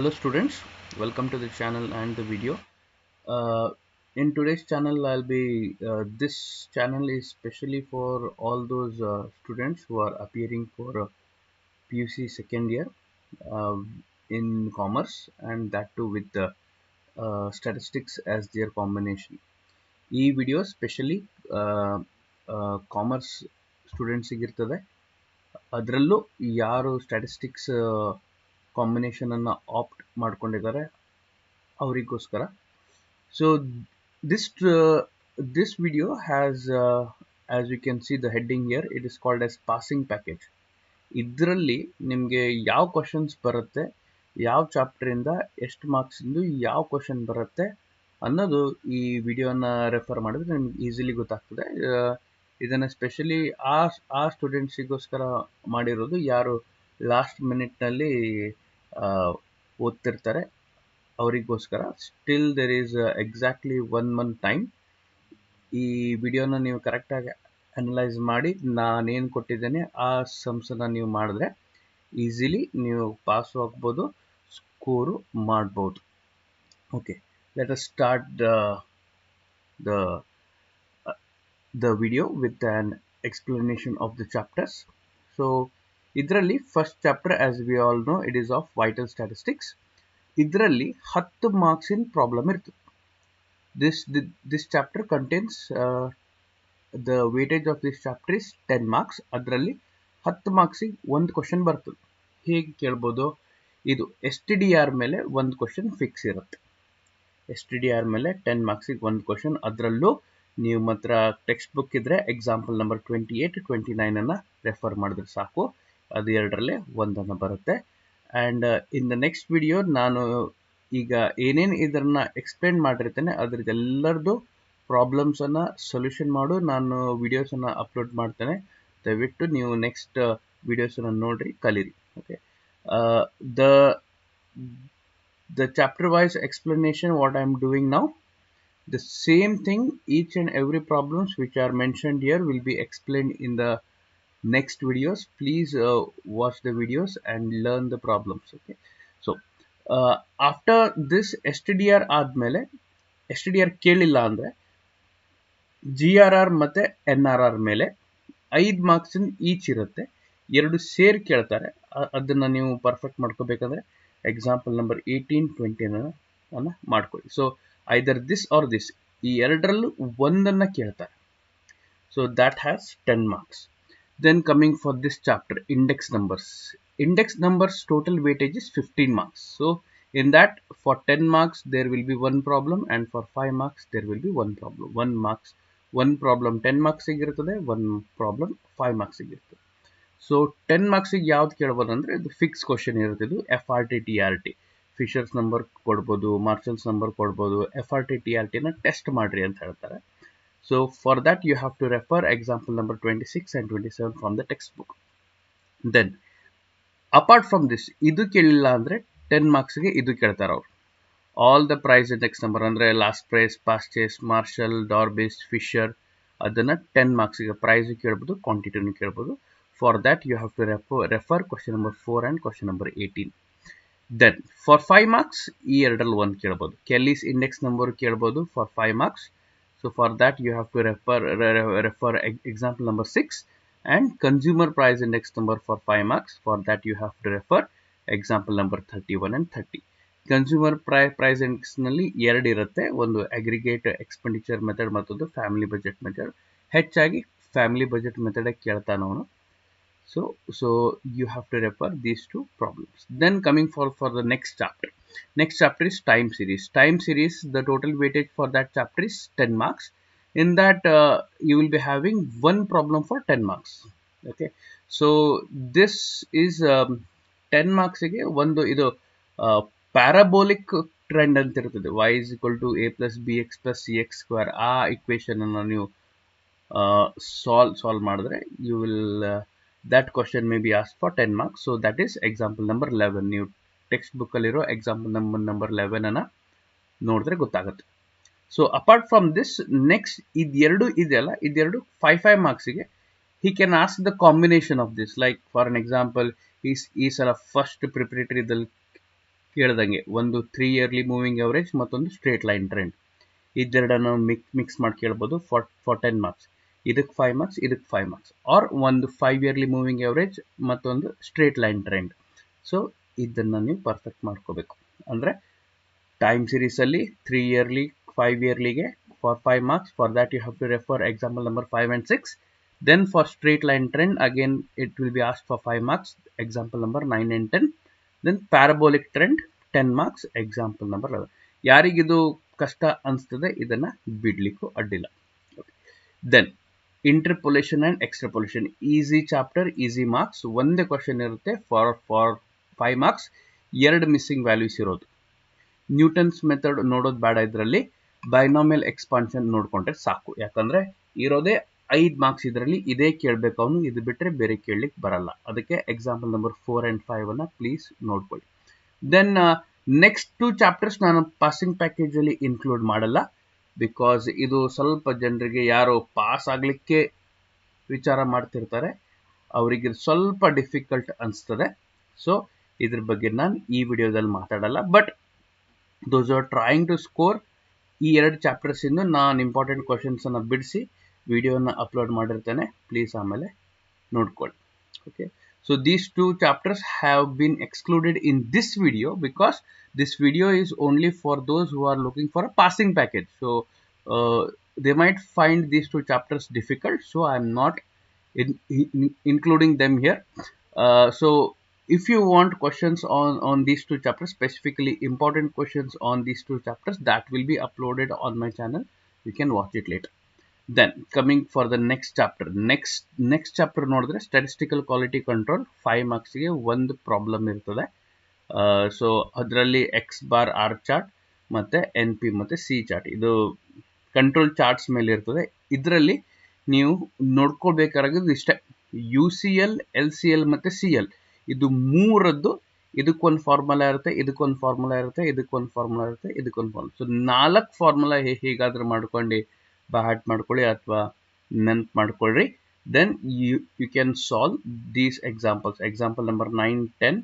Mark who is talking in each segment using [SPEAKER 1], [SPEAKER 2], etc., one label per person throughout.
[SPEAKER 1] Hello students, welcome to the channel and the video. In today's channel, this channel is specially for all those students who are appearing for PUC second year uh, in commerce, and that too with the statistics as their combination. ಈ video specially commerce ಸ್ಟೂಡೆಂಟ್ಸಿಗೆ ಇರ್ತದೆ. ಅದರಲ್ಲೂ ಯಾರು statistics combination ಅನ್ನು apt ಮಾಡ್ಕೊಂಡಿದ್ದಾರೆ ಅವರಿಗೋಸ್ಕರ. So this this video has as you can see the heading here, it is called as passing package. ಇದರಲ್ಲಿ ನಿಮಗೆ ಯಾವ ಕ್ವಶನ್ಸ್ ಬರುತ್ತೆ, ಯಾವ ಚಾಪ್ಟರಿಂದ ಎಷ್ಟು ಮಾರ್ಕ್ಸ್ ಇಂದು ಯಾವ ಕ್ವಶನ್ ಬರುತ್ತೆ ಅನ್ನೋದು ಈ ವಿಡಿಯೋನ ರೆಫರ್ ಮಾಡಿದ್ರೆ ನಿಮ್ಗೆ ಈಸಿಲಿ ಗೊತ್ತಾಗ್ತದೆ. ಇದನ್ನು ಸ್ಪೆಷಲಿ ಆ ಸ್ಟೂಡೆಂಟ್ಸಿಗೋಸ್ಕರ ಮಾಡಿರೋದು ಯಾರು ಲಾಸ್ಟ್ ಮಿನಿಟ್ನಲ್ಲಿ ಓದ್ತಿರ್ತಾರೆ ಅವರಿಗೋಸ್ಕರ. Still there is exactly 1 month time. ಈ ವಿಡಿಯೋನ ನೀವು ಕರೆಕ್ಟಾಗಿ ಅನಲೈಸ್ ಮಾಡಿ ನಾನೇನು ಕೊಟ್ಟಿದ್ದೇನೆ ಆ ಸಮ್ಸನ್ನು ನೀವು ಮಾಡಿದ್ರೆ ಈಸಿಲಿ ನೀವು ಪಾಸು ಆಗ್ಬೋದು, ಸ್ಕೋರು ಮಾಡ್ಬೋದು. Okay, let us start the video with an explanation of the chapters. So ಇದರಲ್ಲಿ first chapter, as we all know, it is of vital statistics. ಇದರಲ್ಲಿ 10 ಮಾರ್ಕ್ಸಿನ ಪ್ರಾಬ್ಲಮ್ ಇರ್ತದೆ. This chapter contains the weightage of this chapter is 10 marks. ಅದರಲ್ಲಿ 10 ಮಾರ್ಕ್ಸಿಗೆ ಒಂದು question ಬರ್ತದೆ. ಹೇಗೆ ಕೇಳ್ಬೋದು? ಇದು STDR ಮೇಲೆ ಒಂದು ಕ್ವಶನ್ ಫಿಕ್ಸ್ ಇರುತ್ತೆ. STDR ಮೇಲೆ 10 ಮಾರ್ಕ್ಸಿಗೆ ಒಂದು ಕ್ವಶನ್. ಅದರಲ್ಲೂ ನೀವು ಮಾತ್ರ ಟೆಕ್ಸ್ಟ್ ಬುಕ್ ಇದ್ರೆ ಎಕ್ಸಾಂಪಲ್ ನಂಬರ್ 28, 29 ಅನ್ನ ರೆಫರ್ ಮಾಡಿದ್ರೆ ಸಾಕು, ಅದು ಎರಡರಲ್ಲೇ ಒಂದನ್ನು ಬರುತ್ತೆ. And in the next video ನಾನು ಈಗ ಏನೇನು ಇದನ್ನ ಎಕ್ಸ್ಪ್ಲೇನ್ ಮಾಡಿರ್ತೇನೆ ಅದ್ರದ್ದೆಲ್ಲರದು ಪ್ರಾಬ್ಲಮ್ಸನ್ನು ಸೊಲ್ಯೂಷನ್ ಮಾಡು ನಾನು ವಿಡಿಯೋಸನ್ನು ಅಪ್ಲೋಡ್ ಮಾಡ್ತೇನೆ. ದಯವಿಟ್ಟು ನೀವು ನೆಕ್ಸ್ಟ್ ವಿಡಿಯೋಸನ್ನು ನೋಡ್ರಿ, ಕಲೀರಿ. Okay, the chapter wise explanation what I am doing now, the same thing, each and every problems which are mentioned here will be explained in the next videos. Please watch the videos and learn the problems. Okay, so after this STDR ಆದ್ಮೇಲೆ STDR ಕೇಳಿಲ್ಲ ಅಂದ್ರೆ GRR ಮತ್ತೆ NRR ಮೇಲೆ 5 marks each ಇರುತ್ತೆ. ಎರಡು ಸೇರ್ ಕೇಳ್ತಾರೆ, ಅದನ್ನ ನೀವು ಪರ್ಫೆಕ್ಟ್ ಮಾಡ್ಕೋಬೇಕಂದ್ರೆ ಎಕ್ಸಾಂಪಲ್ ನಂಬರ್ 18, 20 ಮಾಡ್ಕೊಳ್ಳಿ. So either this or this, ಈ ಎರಡರಲ್ಲೂ ಒಂದನ್ನ ಕೇಳ್ತಾರೆ. So that has 10 marks. Then coming for this chapter, index numbers. Index numbers total weightage is 15 marks. So in that, for 10 marks there will be one problem, and for 5 marks there will be one problem. 1 problem 10 marks ಇರುತ್ತದೆ, 1 problem 5 marks ಇರುತ್ತದೆ. So 10 marks ಯಾವ್ದು ಕೇಳ್ಬೋದು ಅಂದ್ರೆ ಇದು fix question ಇರುತ್ತೆ. ಇದು FRT TRT, Fisher's number ಕೊಡ್ಬೋದು, marshals number ಕೊಡ್ಬೋದು. FRT TRT ನ ಟೆಸ್ಟ್ ಮಾಡ್ರಿ ಅಂತ ಹೇಳ್ತಾರೆ. So for that you have to refer example number 26 and 27 from the textbook. Then apart from this, ಇದು ಕೇಳಿಲ್ಲ ಅಂದ್ರೆ 10 ಮಾರ್ಕ್ಸ್ಗೆ ಇದು ಕೇಳ್ತಾರೆ ಅವರು. All the price index number ಅಂದ್ರೆ Laspeyres, Paasche's, Marshall, Dorbish, Fisher, ಅದನ್ನ 10 ಮಾರ್ಕ್ಸ್ಗೆ ಪ್ರೈಸ್ ಕೇಳ್ಬೋದು, ಕ್ವಾಂಟಿಟಿನೂ ಕೇಳ್ಬೋದು. For that you have to refer question number 4 and question number 18. Then for 5 marks ಈ ಎರಡರಲ್ಲಿ ಒಂದು ಕೇಳ್ಬೋದು. ಕೆಲ್ಲಿಸ್ ಇಂಡೆಕ್ಸ್ ನಂಬರ್ ಕೇಳ್ಬೋದು for 5 marks. So for that you have to refer example number 6 and consumer price index number for 5 marks. For that you have to refer example number 31 and 30. Consumer price index ನಲ್ಲಿ ಎರಡು ಇರುತ್ತೆ, ಒಂದು aggregate expenditure method ಮತ್ತೊಂದು family budget method. ಹೆಚ್ಚಾಗಿ family budget method ಕೇಳ್ತಾನೆ ಅವನು. So you have to refer these two problems. Then coming for the next chapter. Next chapter is time series. Time series, the total weightage for that chapter is 10 marks. In that you will be having one problem for 10 marks. Okay, so this is 10 marks ಗೆ ಒಂದು ಇದು parabolic trend ಅಂತ ಇರ್ತದೆ. y is equal to a plus bx plus cx square. ಆ equation ಅನ್ನು ನೀವು solve ಮಾಡಿದ್ರೆ you will that question may be asked for 10 marks. So that is example number 11. ನೀವು ಟೆಕ್ಸ್ಟ್ ಬುಕ್ ಅಲ್ಲಿರೋ ಎಕ್ಸಾಂಪಲ್ ನಂಬರ್ 11 ಅನ್ನ ನೋಡಿದ್ರೆ ಗೊತ್ತಾಗುತ್ತೆ. So apart from this, next ಇದೆರಡು ಇದೆಯಲ್ಲ, ಇದೆರಡು 5 ಮಾರ್ಕ್ಸ್ಗೆ he can ask the combination of this. Like for an example, ಈ ಸಲ ಫಸ್ಟ್ ಪ್ರಿಪರೇಟರಿದಲ್ಲಿ ಕೇಳ್ದಂಗೆ ಒಂದು 3 ಇಯರ್ಲಿ ಮೂವಿಂಗ್ ಅವರೇಜ್ ಮತ್ತೊಂದು ಸ್ಟ್ರೇಟ್ ಲೈನ್ ಟ್ರೆಂಡ್ ಇದೆರಡನ್ನು ಮಿಕ್ಸ್ ಮಾಡಿ ಕೇಳ್ಬೋದು ಫಾರ್ 10 ಮಾರ್ಕ್ಸ್. ಇದಕ್ಕೆ 5 ಮಾರ್ಕ್ಸ್, ಇದಕ್ಕೆ 5 ಮಾರ್ಕ್ಸ್. ಆರ್ ಒಂದು 5 ಇಯರ್ಲಿ ಮೂವಿಂಗ್ ಅವರೇಜ್ ಮತ್ತೊಂದು ಸ್ಟ್ರೇಟ್ ಲೈನ್ ಟ್ರೆಂಡ್. ಸೊ ಇದನ್ನು ನೀವು ಪರ್ಫೆಕ್ಟ್ ಮಾಡ್ಕೋಬೇಕು. ಅಂದರೆ ಟೈಮ್ ಸೀರೀಸಲ್ಲಿ 3 ಇಯರ್ಲಿ 5 ಇಯರ್ಲಿಗೆ for 5 marks. For that you have to refer example number 5 and 6. Then for straight line trend, again it will be asked for 5 marks, example number 9 and 10. Then parabolic trend 10 marks, example number 11. ಯಾರಿಗಿದು ಕಷ್ಟ ಅನಿಸ್ತದೆ ಇದನ್ನ ಬಿಡ್ಲಿಕ್ಕೂ ಅಡ್ಡಿಲ್ಲ. Then interpolation and extrapolation, easy chapter, easy marks. ಒಂದೇ question ಇರುತ್ತೆ for 5 marks, 2 missing values ಇರೋದು. Newton's method ನೋಡೋದು ಬೇಡ, ಇದರಲ್ಲಿ ಬೈನಾಮಿಯಲ್ ಎಕ್ಸ್ಪಾನ್ಷನ್ ನೋಡ್ಕೊಂಡ್ರೆ ಸಾಕು. ಯಾಕಂದ್ರೆ ಇರೋದೇ 5 ಮಾರ್ಕ್ಸ್, ಇದರಲ್ಲಿ ಇದೇ ಕೇಳಬೇಕು ಅವನು, ಇದು ಬಿಟ್ಟರೆ ಬೇರೆ ಕೇಳಲಿಕ್ಕೆ ಬರಲ್ಲ. ಅದಕ್ಕೆ ಎಕ್ಸಾಂಪಲ್ ನಂಬರ್ 4 and 5 ಅನ್ನ ಪ್ಲೀಸ್ ನೋಡ್ಕೊಳ್ಳಿ. ದೆನ್ ನೆಕ್ಸ್ಟ್ 2 ಚಾಪ್ಟರ್ಸ್ ನಾನು ಪಾಸಿಂಗ್ ಪ್ಯಾಕೇಜ್ ಅಲ್ಲಿ ಇನ್ಕ್ಲೂಡ್ ಮಾಡಲ್ಲ, ಬಿಕಾಸ್ ಇದು ಸ್ವಲ್ಪ ಜನರಿಗೆ ಯಾರು ಪಾಸ್ ಆಗ್ಲಿಕ್ಕೆ ವಿಚಾರ ಮಾಡ್ತಿರ್ತಾರೆ ಅವರಿಗೆ ಸ್ವಲ್ಪ ಡಿಫಿಕಲ್ಟ್ ಅನಿಸ್ತದೆ. ಸೊ ಇದ್ರ ಬಗ್ಗೆ ನಾನು ಈ ವಿಡಿಯೋದಲ್ಲಿ ಮಾತಾಡಲ್ಲ. But those are trying to score, ಈ 2 ಚಾಪ್ಟರ್ಸ್ ಇಂದ ನಾನು ಇಂಪಾರ್ಟೆಂಟ್ ಕ್ವಶನ್ಸ್ ಅನ್ನ ಬಿಡಿಸಿ ವಿಡಿಯೋನ ಅಪ್ಲೋಡ್ ಮಾಡಿರ್ತೇನೆ, ಪ್ಲೀಸ್ ಆಮೇಲೆ ನೋಡ್ಕೊಳ್ಳಿ. Okay, so these 2 chapters have been excluded in this video because this video is only for those who are looking for a passing package. So they might find these 2 chapters difficult, so I am not including them here. So if you want questions on these 2 chapters, specifically important questions on these 2 chapters, that will be uploaded on my channel. You can watch it later. Then coming for the next chapter, next chapter ನೋಡಿದ್ರೆ statistical quality control 5 ಮಾರ್ಕ್ಸ್ಗೆ ಒಂದು problem ಇರ್ತದೆ. So ಅದರಲ್ಲಿ X bar R chart ಮತ್ತೆ N P ಮತ್ತೆ C chart, ಇದು control charts ಮೇಲೆ ಇರ್ತದೆ. ಇದರಲ್ಲಿ ನೀವು ನೋಡ್ಕೊಳ್ಬೇಕಾಗಿದ್ದು ಇಷ್ಟೇ, U C L, L C L ಮತ್ತೆ ಸಿ ಎಲ್, ಇದು ಮೂರದ್ದು ಇದಕ್ಕೊಂದು ಫಾರ್ಮುಲಾ ಇರುತ್ತೆ, ಇದಕ್ಕೊಂದು ಫಾರ್ಮುಲಾ ಇರುತ್ತೆ, ಇದಕ್ಕೊಂದು ಫಾರ್ಮುಲಾ ಇರುತ್ತೆ, ಇದಕ್ಕೊಂದು ಫಾರ್ಮುಲಾ. ಸೊ 4 ಫಾರ್ಮುಲಾ ಹೇಗಾದ್ರೂ ಮಾಡ್ಕೊಂಡು ಬಹಟ್ ಮಾಡ್ಕೊಳ್ಳಿ ಅಥವಾ ನೆನ್ಪು ಮಾಡ್ಕೊಳ್ರಿ. Then you can solve these examples, example number 9, 10,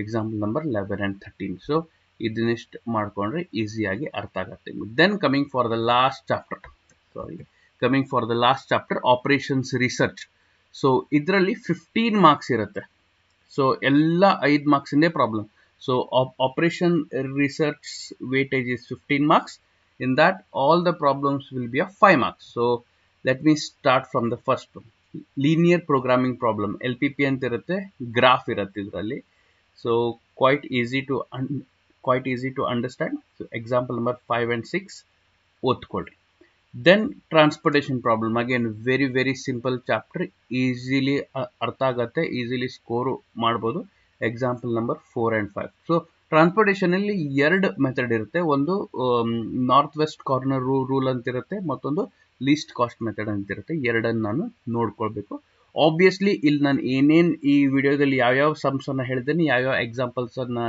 [SPEAKER 1] example number 11 and 13. So ಇದನ್ನಿಷ್ಟು ಮಾಡ್ಕೊಂಡ್ರೆ ಈಸಿಯಾಗಿ ಅರ್ಥ ಆಗುತ್ತೆ. Then coming for the last chapter operations research. So ಇದರಲ್ಲಿ 15 ಮಾರ್ಕ್ಸ್ ಇರುತ್ತೆ. ಸೊ ಎಲ್ಲ 5 ಮಾರ್ಕ್ಸ್ ಇಂದೇ problem. So operation research weightage is 15 marks. In that all the problems will be of 5 marks. So let me start from the first one. Linear programming problem, LPP ಅಂತ ಇರುತ್ತೆ, graph ಇರುತ್ತೆ ಇದರಲ್ಲಿ. So quite easy to understand. So example number 5 and 6 ಓದ್ಕೊಳ್ಳಿ. Then transportation problem, again very simple chapter, easily ಅರ್ಥ ಆಗುತ್ತೆ, easily score ಮಾಡ್ಬೋದು. Example number 4 and 5. So transportation ಅಲ್ಲಿ 2 method ಇರುತ್ತೆ, ಒಂದು ನಾರ್ತ್ ವೆಸ್ಟ್ ಕಾರ್ನರ್ ರೂಲ್ ಅಂತಿರುತ್ತೆ, ಮತ್ತೊಂದು ಲೀಸ್ಟ್ ಕಾಸ್ಟ್ ಮೆಥಡ್ ಅಂತಿರುತ್ತೆ. ಎರಡನ್ನು ನಾನು ನೋಡ್ಕೊಳ್ಬೇಕು. ಆಬ್ವಿಯಸ್ಲಿ ಇಲ್ಲಿ ನಾನು ಏನೇನು ಈ ವಿಡಿಯೋದಲ್ಲಿ ಯಾವ್ಯಾವ ಸಮ್ಸ್ ಅನ್ನ ಹೇಳಿದ್ದೇನೆ, ಯಾವ್ಯಾವ ಎಕ್ಸಾಂಪಲ್ಸ್ ಅನ್ನ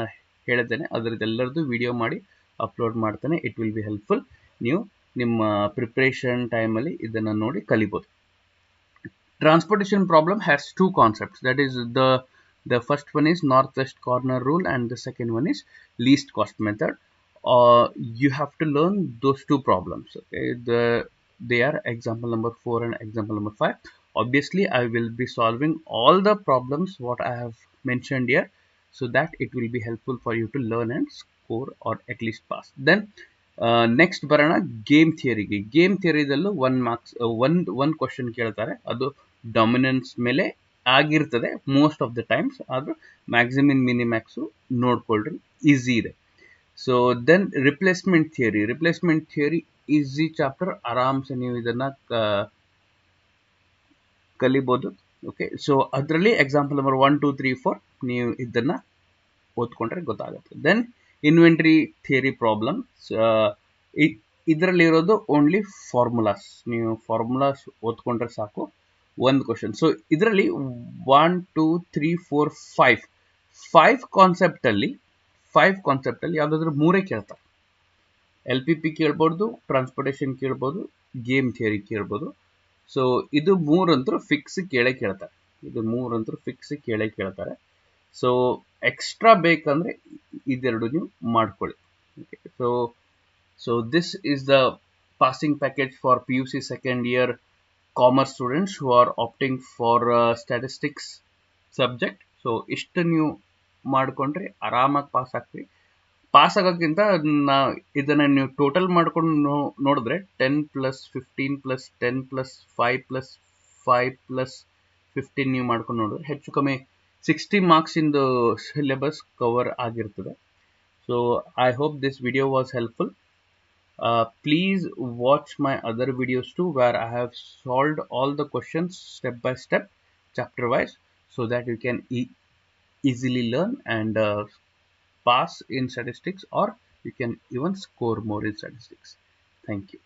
[SPEAKER 1] ಹೇಳಿದ್ದೇನೆ, ಅದರದ್ದೆಲ್ಲರದ್ದು ವಿಡಿಯೋ ಮಾಡಿ ಅಪ್ಲೋಡ್ ಮಾಡ್ತೇನೆ. It will be helpful. ನೀವು ನಿಮ್ಮ ಪ್ರಿಪ್ರೇಷನ್ ಟೈಮಲ್ಲಿ ಇದನ್ನು ನೋಡಿ ಕಲಿಬೋದು. Transportation problem has 2 concepts, that is the first one is northwest corner rule and the second one is least cost method. You have to learn those 2 problems. Okay, they are example number 4 and example number 5. Obviously I will be solving all the problems what I have mentioned here, so that it will be helpful for you to learn and score or at least pass. Then next ಬರೋಣ game ಥಿಯರಿಗೆ. Game ಥಿಯರಿದಲ್ಲೂ 1 marks ಒಂದು question ಕೇಳ್ತಾರೆ, ಅದು dominance ಮೇಲೆ ಆಗಿರ್ತದೆ most of the times, ಆದರೂ maximum minimax ನೋಡ್ಕೊಳ್ರಿ, ಈಸಿ ಇದೆ. So then replacement theory easy chapter, ಆರಾಮ್ಸೆ ನೀವು ಇದನ್ನು ಕಲಿಬೋದು. ಓಕೆ, ಸೊ ಅದರಲ್ಲಿ ಎಕ್ಸಾಂಪಲ್ ನಂಬರ್ 1, 2, 3, 4 ನೀವು ಇದನ್ನು ಓದ್ಕೊಂಡ್ರೆ ಗೊತ್ತಾಗುತ್ತೆ. ದೆನ್ ಇನ್ವೆಂಟ್ರಿ ಥಿಯರಿ ಪ್ರಾಬ್ಲಮ್, ಇದರಲ್ಲಿರೋದು ಓನ್ಲಿ ಫಾರ್ಮುಲಾಸ್, ನೀವು ಫಾರ್ಮುಲಾಸ್ ಓದ್ಕೊಂಡ್ರೆ ಸಾಕು, ಒಂದು ಕ್ವಶನ್. ಸೊ ಇದರಲ್ಲಿ 1, 2, 3, 4, 5 ಕಾನ್ಸೆಪ್ಟಲ್ಲಿ ಯಾವುದಾದ್ರೂ 3 ಕೇಳ್ತಾರೆ. LPP ಕೇಳ್ಬೋದು, ಟ್ರಾನ್ಸ್ಪೋರ್ಟೇಷನ್ ಕೇಳ್ಬೋದು, ಗೇಮ್ ಥಿಯರಿ ಕೇಳ್ಬೋದು. ಸೊ ಇದು 3 ಅಂತೂ ಫಿಕ್ಸ್ ಕೇಳ್ತಾರೆ. ಸೊ ಎಕ್ಸ್ಟ್ರಾ ಬೇಕಂದ್ರೆ ಇದೆರಡು ನೀವು ಮಾಡ್ಕೊಳ್ಳಿ. Okay, so this is the passing package for PUC second year commerce students who are opting for statistics subject. So ಇಷ್ಟು ನೀವು ಮಾಡ್ಕೊಂಡ್ರೆ ಆರಾಮಾಗಿ ಪಾಸ್ ಆಗ್ತೀವಿ. ಪಾಸ್ ಆಗೋಕ್ಕಿಂತ ಇದನ್ನ ನೀವು ಟೋಟಲ್ ಮಾಡ್ಕೊಂಡು ನೋಡಿದ್ರೆ 10 plus 15 plus 10 plus 5 plus 5 plus 15 ನೀವು ಮಾಡ್ಕೊಂಡು ನೋಡಿದ್ರೆ ಹೆಚ್ಚು ಕಮ್ಮಿ 60 ಮಾರ್ಕ್ಸ್ ಇಂದು ಸಿಲೆಬಸ್ ಕವರ್ ಆಗಿರ್ತದೆ. So I hope this video was helpful. Please watch my other videos too, where I have solved all the questions step by step, chapter wise, so that you can easily learn and pass in statistics, or you can even score more in statistics. Thank you.